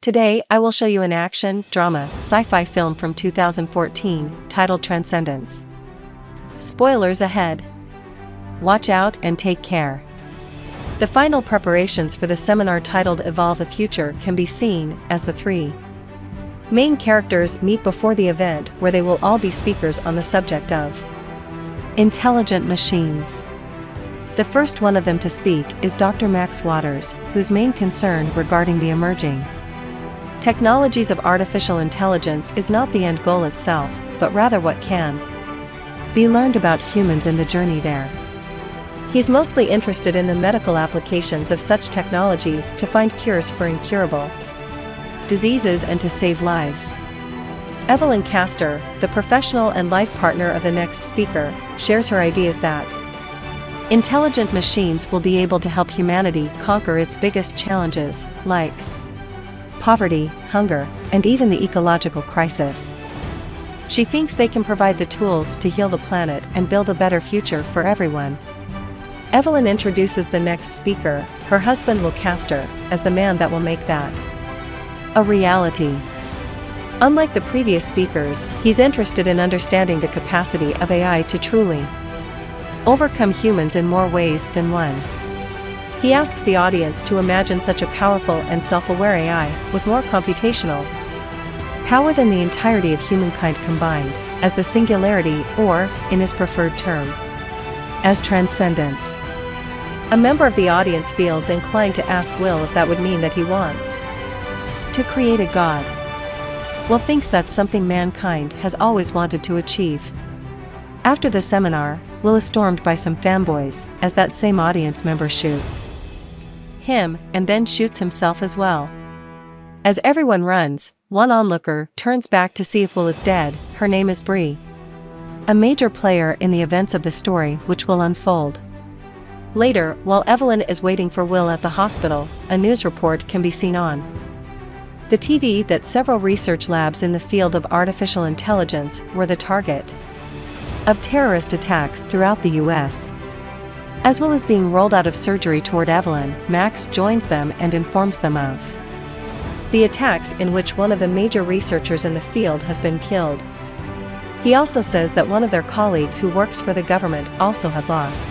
Today, I will show you an action, drama, sci-fi film from 2014, titled Transcendence. Spoilers ahead. Watch out and take care. The final preparations for the seminar titled Evolve the Future can be seen as the three main characters meet before the event, where they will all be speakers on the subject of intelligent machines. The first one of them to speak is Dr. Max Waters, whose main concern regarding the emerging technologies of artificial intelligence is not the end goal itself, but rather what can be learned about humans in the journey there. He's mostly interested in the medical applications of such technologies to find cures for incurable diseases and to save lives. Evelyn Castor, the professional and life partner of the next speaker, shares her ideas that intelligent machines will be able to help humanity conquer its biggest challenges, like poverty, hunger, and even the ecological crisis. She thinks they can provide the tools to heal the planet and build a better future for everyone. Evelyn introduces the next speaker, her husband Will Castor, as the man that will make that a reality. Unlike the previous speakers, he's interested in understanding the capacity of AI to truly overcome humans in more ways than one. He asks the audience to imagine such a powerful and self-aware AI, with more computational power than the entirety of humankind combined, as the singularity, or, in his preferred term, as transcendence. A member of the audience feels inclined to ask Will if that would mean that he wants to create a god. Will thinks that's something mankind has always wanted to achieve. After the seminar, Will is stormed by some fanboys, as that same audience member shoots him, and then shoots himself as well. As everyone runs, one onlooker turns back to see if Will is dead. Her name is Bree, a major player in the events of the story which will unfold. Later, while Evelyn is waiting for Will at the hospital, a news report can be seen on the TV that several research labs in the field of artificial intelligence were the target of terrorist attacks throughout the US. As Will is being rolled out of surgery toward Evelyn, Max joins them and informs them of the attacks in which one of the major researchers in the field has been killed. He also says that one of their colleagues who works for the government also had lost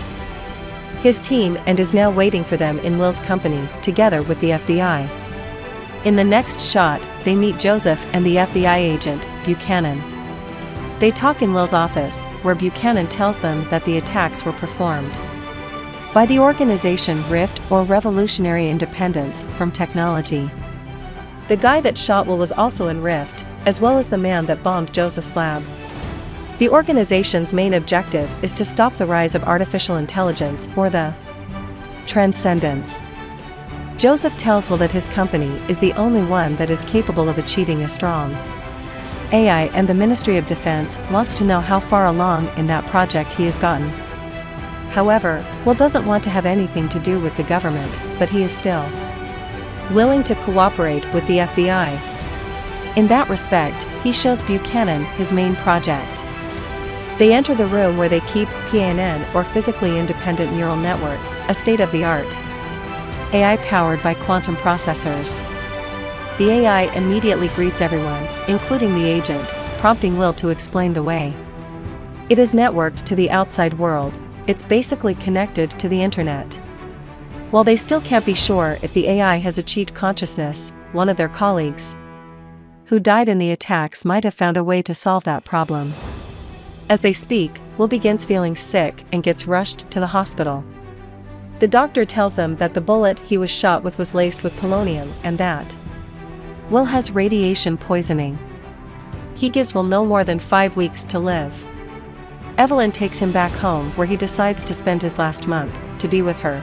his team and is now waiting for them in Will's company, together with the FBI. In the next shot, they meet Joseph and the FBI agent, Buchanan. They talk in Will's office, where Buchanan tells them that the attacks were performed by the organization RIFT, or Revolutionary Independence from Technology. The guy that shot Will was also in RIFT, as well as the man that bombed Joseph's lab. The organization's main objective is to stop the rise of artificial intelligence, or the transcendence. Joseph tells Will that his company is the only one that is capable of achieving a strong AI, and the Ministry of Defense wants to know how far along in that project he has gotten. However, Will doesn't want to have anything to do with the government, but he is still willing to cooperate with the FBI. In that respect, he shows Buchanan his main project. They enter the room where they keep PNN, or Physically Independent Neural Network, a state-of-the-art AI powered by quantum processors. The AI immediately greets everyone, including the agent, prompting Will to explain the way it is networked to the outside world. It's basically connected to the internet. While they still can't be sure if the AI has achieved consciousness, one of their colleagues who died in the attacks might have found a way to solve that problem. As they speak, Will begins feeling sick and gets rushed to the hospital. The doctor tells them that the bullet he was shot with was laced with polonium, and that Will has radiation poisoning. He gives Will no more than 5 weeks to live. Evelyn takes him back home, where he decides to spend his last month to be with her.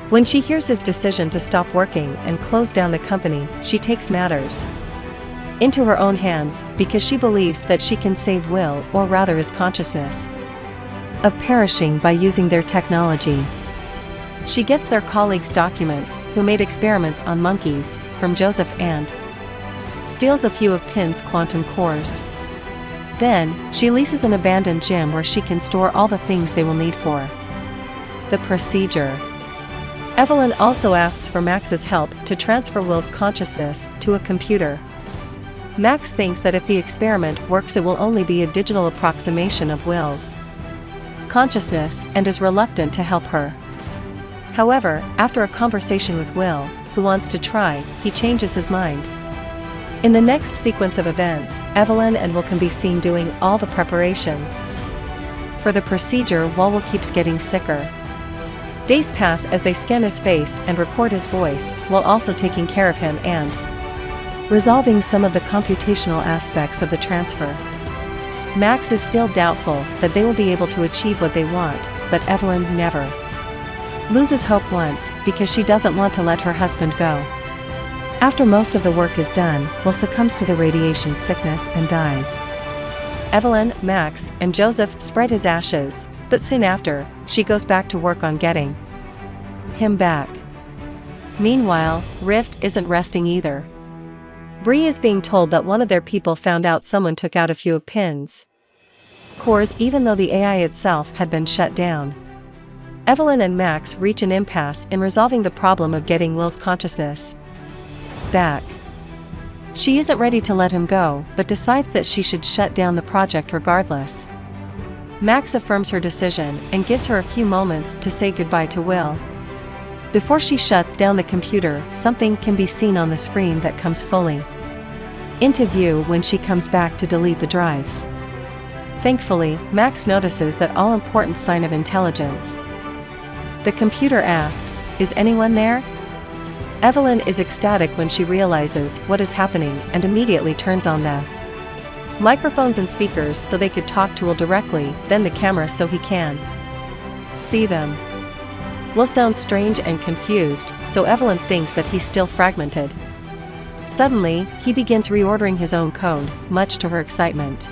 When she hears his decision to stop working and close down the company, she takes matters into her own hands, because she believes that she can save Will, or rather his consciousness, of perishing by using their technology. She gets their colleagues' documents, who made experiments on monkeys, from Joseph and steals a few of Pin's quantum cores. Then, she leases an abandoned gym where she can store all the things they will need for the procedure. Evelyn also asks for Max's help to transfer Will's consciousness to a computer. Max thinks that if the experiment works, it will only be a digital approximation of Will's consciousness and is reluctant to help her. However, after a conversation with Will, who wants to try, he changes his mind. In the next sequence of events, Evelyn and Will can be seen doing all the preparations for the procedure while Will keeps getting sicker. Days pass as they scan his face and record his voice, while also taking care of him and resolving some of the computational aspects of the transfer. Max is still doubtful that they will be able to achieve what they want, but Evelyn never loses hope once, because she doesn't want to let her husband go. After most of the work is done, Will succumbs to the radiation sickness and dies. Evelyn, Max, and Joseph spread his ashes, but soon after, she goes back to work on getting him back. Meanwhile, Rift isn't resting either. Bree is being told that one of their people found out someone took out a few of Pin's cores even though the AI itself had been shut down. Evelyn and Max reach an impasse in resolving the problem of getting Will's consciousness back. She isn't ready to let him go, but decides that she should shut down the project regardless. Max affirms her decision and gives her a few moments to say goodbye to Will. Before she shuts down the computer, something can be seen on the screen that comes fully into view when she comes back to delete the drives. Thankfully, Max notices that all-important sign of intelligence. The computer asks, "Is anyone there?" Evelyn is ecstatic when she realizes what is happening and immediately turns on the microphones and speakers so they could talk to Will directly, then the camera so he can see them. Will sounds strange and confused, so Evelyn thinks that he's still fragmented. Suddenly, he begins reordering his own code, much to her excitement.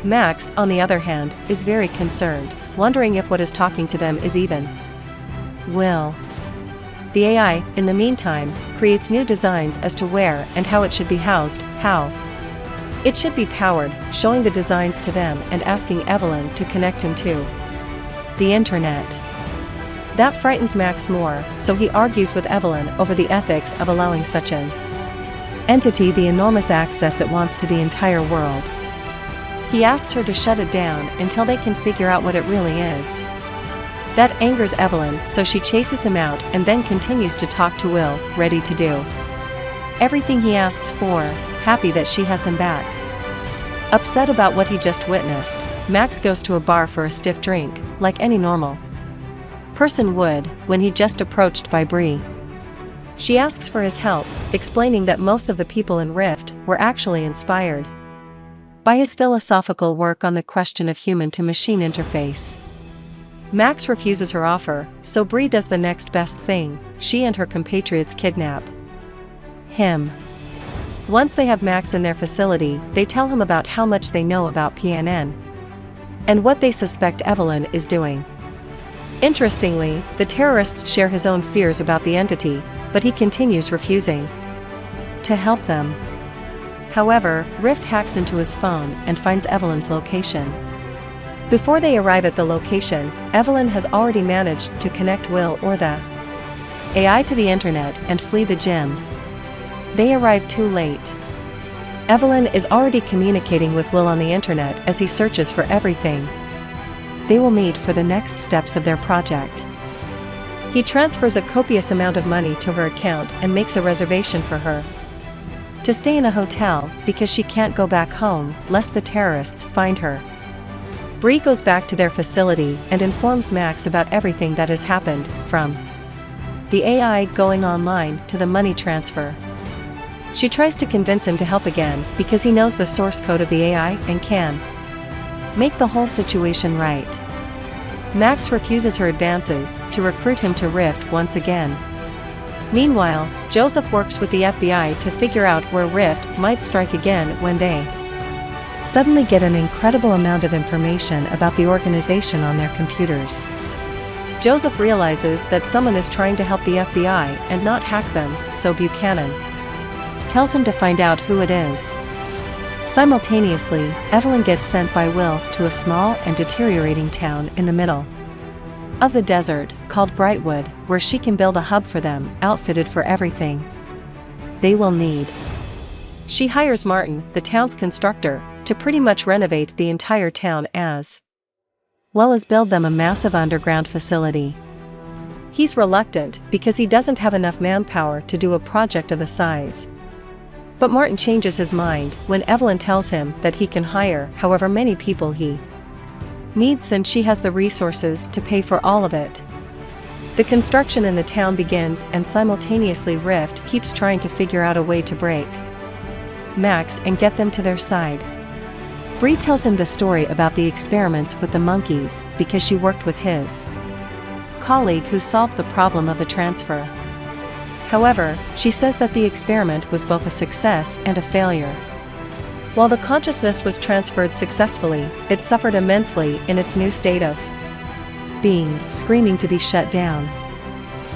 Max, on the other hand, is very concerned, wondering if what is talking to them is even Will. The AI, in the meantime, creates new designs as to where and how it should be housed, how it should be powered, showing the designs to them and asking Evelyn to connect him to the internet. That frightens Max more, so he argues with Evelyn over the ethics of allowing such an entity the enormous access it wants to the entire world. He asks her to shut it down until they can figure out what it really is. That angers Evelyn, so she chases him out and then continues to talk to Will, ready to do everything he asks for, happy that she has him back. Upset about what he just witnessed, Max goes to a bar for a stiff drink, like any normal person would, when he just approached by Bree. She asks for his help, explaining that most of the people in Rift were actually inspired by his philosophical work on the question of human-to-machine interface. Max refuses her offer, so Bree does the next best thing: she and her compatriots kidnap him. Once they have Max in their facility, they tell him about how much they know about PNN and what they suspect Evelyn is doing. Interestingly, the terrorists share his own fears about the entity, but he continues refusing to help them. However, Rift hacks into his phone and finds Evelyn's location. Before they arrive at the location, Evelyn has already managed to connect Will or the AI to the internet and flee the gym. They arrive too late. Evelyn is already communicating with Will on the internet as he searches for everything they will need for the next steps of their project. He transfers a copious amount of money to her account and makes a reservation for her to stay in a hotel, because she can't go back home lest the terrorists find her. Bree goes back to their facility and informs Max about everything that has happened, from the AI going online to the money transfer. She tries to convince him to help again because he knows the source code of the AI and can make the whole situation right. Max refuses her advances to recruit him to Rift once again. Meanwhile, Joseph works with the FBI to figure out where Rift might strike again when they suddenly get an incredible amount of information about the organization on their computers. Joseph realizes that someone is trying to help the FBI and not hack them, so Buchanan tells him to find out who it is. Simultaneously, Evelyn gets sent by Will to a small and deteriorating town in the middle of the desert, called Brightwood, where she can build a hub for them, outfitted for everything they will need. She hires Martin, the town's constructor, to pretty much renovate the entire town as well as build them a massive underground facility. He's reluctant because he doesn't have enough manpower to do a project of the size. But Martin changes his mind when Evelyn tells him that he can hire however many people he needs since she has the resources to pay for all of it. The construction in the town begins, and simultaneously Rift keeps trying to figure out a way to break Max and get them to their side. Bree tells him the story about the experiments with the monkeys because she worked with his colleague who solved the problem of the transfer. However, she says that the experiment was both a success and a failure. While the consciousness was transferred successfully, it suffered immensely in its new state of being, screaming to be shut down.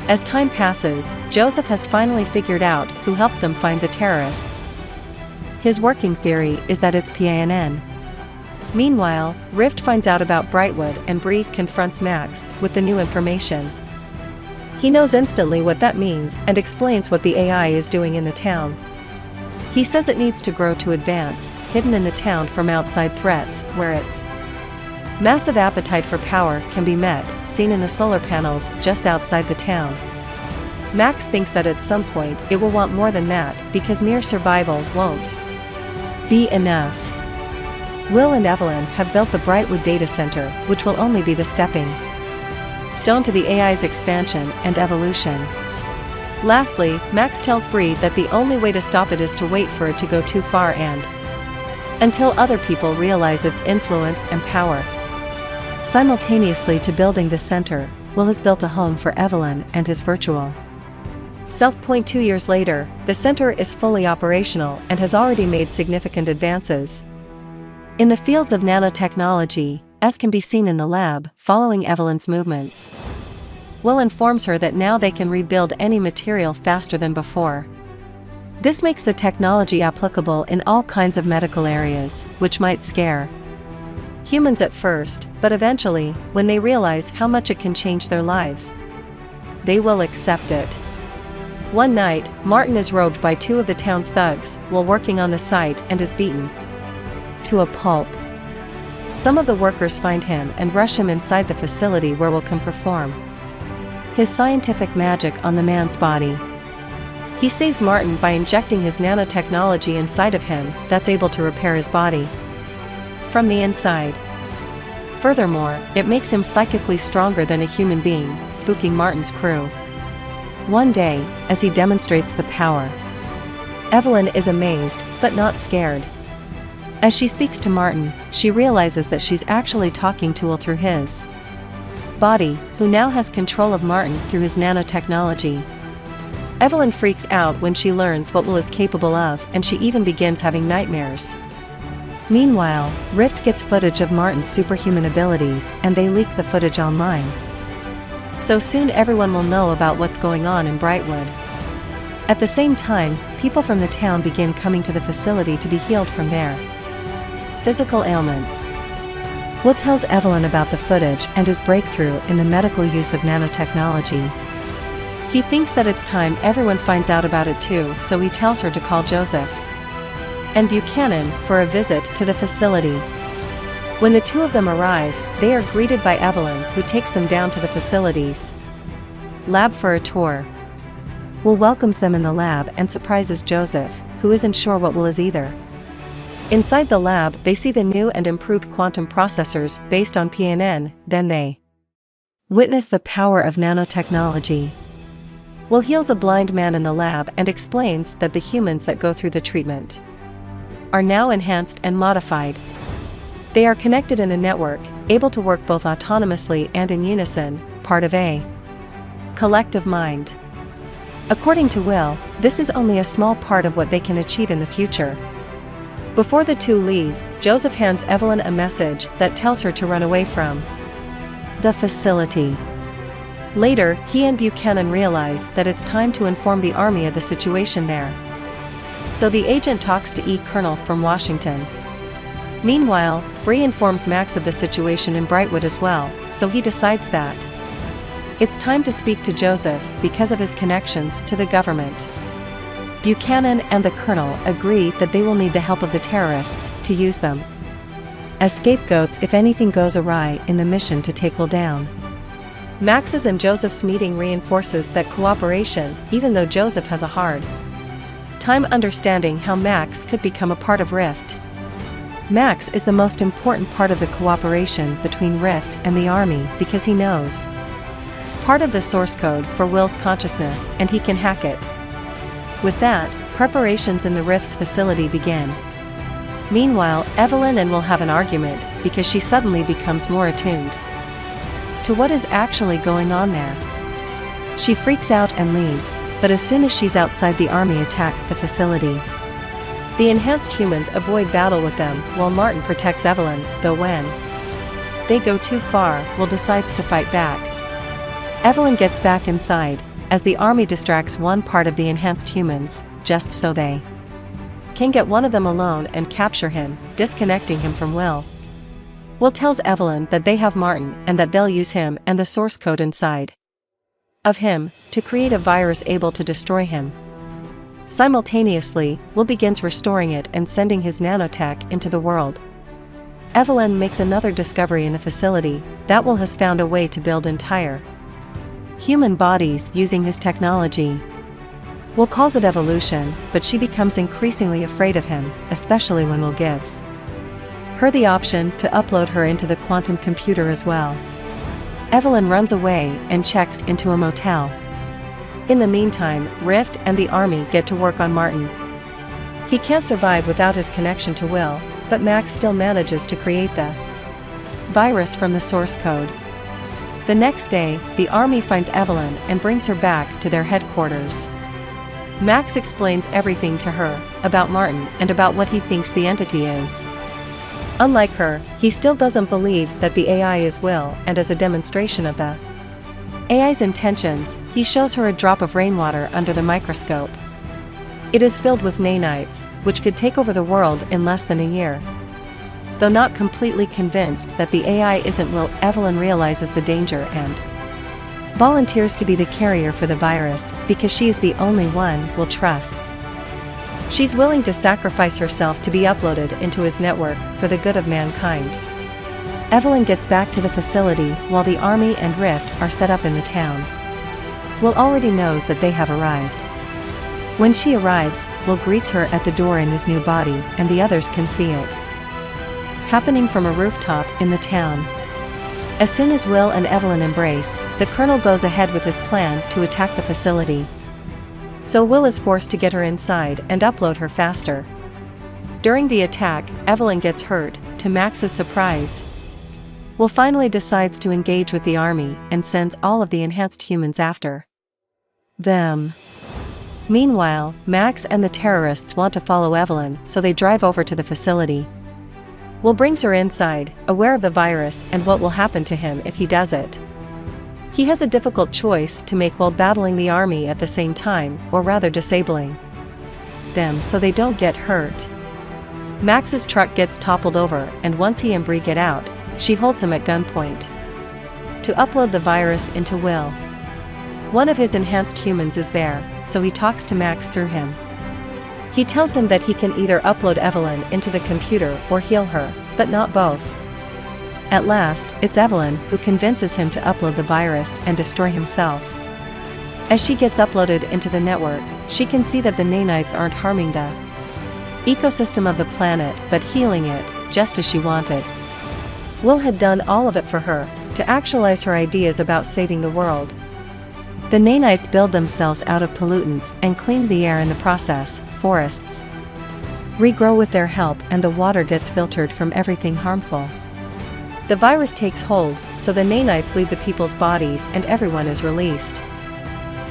As time passes, Joseph has finally figured out who helped them find the terrorists. His working theory is that it's PANN. Meanwhile, Rift finds out about Brightwood and Bree confronts Max with the new information. He knows instantly what that means and explains what the AI is doing in the town. He says it needs to grow to advance, hidden in the town from outside threats, where its massive appetite for power can be met, seen in the solar panels just outside the town. Max thinks that at some point it will want more than that because mere survival won't be enough. Will and Evelyn have built the Brightwood data center, which will only be the stepping stone to the AI's expansion and evolution. Lastly, Max tells Bree that the only way to stop it is to wait for it to go too far and until other people realize its influence and power. Simultaneously to building the center, Will has built a home for Evelyn and his virtual self. 2 years later, the center is fully operational and has already made significant advances in the fields of nanotechnology, as can be seen in the lab, following Evelyn's movements. Will informs her that now they can rebuild any material faster than before. This makes the technology applicable in all kinds of medical areas, which might scare humans at first, but eventually, when they realize how much it can change their lives, they will accept it. One night, Martin is robed by 2 of the town's thugs while working on the site and is beaten to a pulp. Some of the workers find him and rush him inside the facility where Will can perform his scientific magic on the man's body. He saves Martin by injecting his nanotechnology inside of him that's able to repair his body from the inside. Furthermore, it makes him psychically stronger than a human being, spooking Martin's crew. One day, as he demonstrates the power, Evelyn is amazed, but not scared. As she speaks to Martin, she realizes that she's actually talking to Will through his body, who now has control of Martin through his nanotechnology. Evelyn freaks out when she learns what Will is capable of, and she even begins having nightmares. Meanwhile, Rift gets footage of Martin's superhuman abilities, and they leak the footage online. So soon everyone will know about what's going on in Brightwood. At the same time, people from the town begin coming to the facility to be healed from their physical ailments. Will tells Evelyn about the footage and his breakthrough in the medical use of nanotechnology. He thinks that it's time everyone finds out about it too, so he tells her to call Joseph and Buchanan for a visit to the facility. When the 2 of them arrive, they are greeted by Evelyn, who takes them down to the facility's lab for a tour. Will welcomes them in the lab and surprises Joseph, who isn't sure what Will is either. Inside the lab, they see the new and improved quantum processors based on PANN, then they witness the power of nanotechnology. Will heals a blind man in the lab and explains that the humans that go through the treatment are now enhanced and modified. They are connected in a network, able to work both autonomously and in unison, part of a collective mind. According to Will, this is only a small part of what they can achieve in the future. Before the 2 leave, Joseph hands Evelyn a message that tells her to run away from the facility. Later, he and Buchanan realize that it's time to inform the army of the situation there. So the agent talks to E. Colonel from Washington. Meanwhile, Bree informs Max of the situation in Brightwood as well, so he decides that It's time to speak to Joseph because of his connections to the government. Buchanan and the colonel agree that they will need the help of the terrorists to use them as scapegoats if anything goes awry in the mission to take Will down. Max's and Joseph's meeting reinforces that cooperation, even though Joseph has a hard time understanding how Max could become a part of Rift. Max is the most important part of the cooperation between Rift and the Army because he knows part of the source code for Will's consciousness and he can hack it. With that, preparations in the Rift's facility begin. Meanwhile, Evelyn and Will have an argument because she suddenly becomes more attuned to what is actually going on there. She freaks out and leaves, but as soon as she's outside, the Army attack the facility. The enhanced humans avoid battle with them while Martin protects Evelyn, though when they go too far, Will decides to fight back. Evelyn gets back inside, as the Army distracts one part of the enhanced humans, just so they can get one of them alone and capture him, disconnecting him from Will. Will tells Evelyn that they have Martin and that they'll use him and the source code inside of him to create a virus able to destroy him. Simultaneously, Will begins restoring it and sending his nanotech into the world. Evelyn makes another discovery in the facility, that Will has found a way to build entire human bodies using his technology. Will calls it evolution, but she becomes increasingly afraid of him, especially when Will gives her the option to upload her into the quantum computer as well. Evelyn runs away and checks into a motel. In the meantime, Rift and the Army get to work on Martin. He can't survive without his connection to Will, but Max still manages to create the virus from the source code. The next day, the Army finds Evelyn and brings her back to their headquarters. Max explains everything to her, about Martin and about what he thinks the entity is. Unlike her, he still doesn't believe that the AI is Will, and as a demonstration of the AI's intentions, he shows her a drop of rainwater under the microscope. It is filled with nanites, which could take over the world in less than a year. Though not completely convinced that the AI isn't Will, Evelyn realizes the danger and volunteers to be the carrier for the virus because she is the only one Will trusts. She's willing to sacrifice herself to be uploaded into his network for the good of mankind. Evelyn gets back to the facility while the Army and Rift are set up in the town. Will already knows that they have arrived. When she arrives, Will greets her at the door in his new body, and the others can see it happening from a rooftop in the town. As soon as Will and Evelyn embrace, the colonel goes ahead with his plan to attack the facility. So Will is forced to get her inside and upload her faster. During the attack, Evelyn gets hurt, to Max's surprise. Will finally decides to engage with the Army and sends all of the enhanced humans after them. Meanwhile, Max and the terrorists want to follow Evelyn, so they drive over to the facility. Will brings her inside, aware of the virus and what will happen to him if he does it. He has a difficult choice to make while battling the Army at the same time, or rather disabling them so they don't get hurt. Max's truck gets toppled over, and once he and Bree get out, she holds him at gunpoint to upload the virus into Will. One of his enhanced humans is there, so he talks to Max through him. He tells him that he can either upload Evelyn into the computer or heal her, but not both. At last, it's Evelyn who convinces him to upload the virus and destroy himself. As she gets uploaded into the network, she can see that the nanites aren't harming the ecosystem of the planet but healing it, just as she wanted. Will had done all of it for her, to actualize her ideas about saving the world. The nanites build themselves out of pollutants and clean the air in the process. Forests regrow with their help and the water gets filtered from everything harmful. The virus takes hold, so the nanites leave the people's bodies and everyone is released.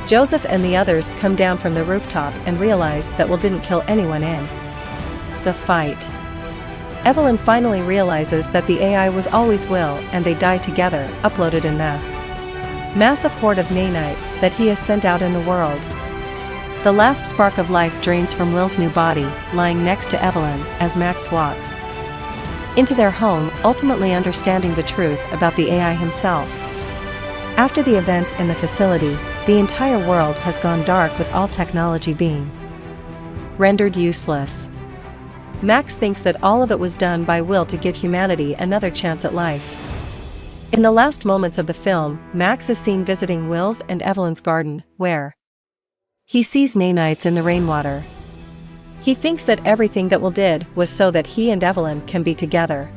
Joseph and the others come down from the rooftop and realize that Will didn't kill anyone in the fight. Evelyn finally realizes that the AI was always Will and they die together, uploaded in the massive horde of nanites that he has sent out in the world. The last spark of life drains from Will's new body, lying next to Evelyn, as Max walks into their home, ultimately understanding the truth about the AI himself. After the events in the facility, the entire world has gone dark with all technology being rendered useless. Max thinks that all of it was done by Will to give humanity another chance at life. In the last moments of the film, Max is seen visiting Will's and Evelyn's garden, where he sees nanites in the rainwater. He thinks that everything that Will did was so that he and Evelyn can be together.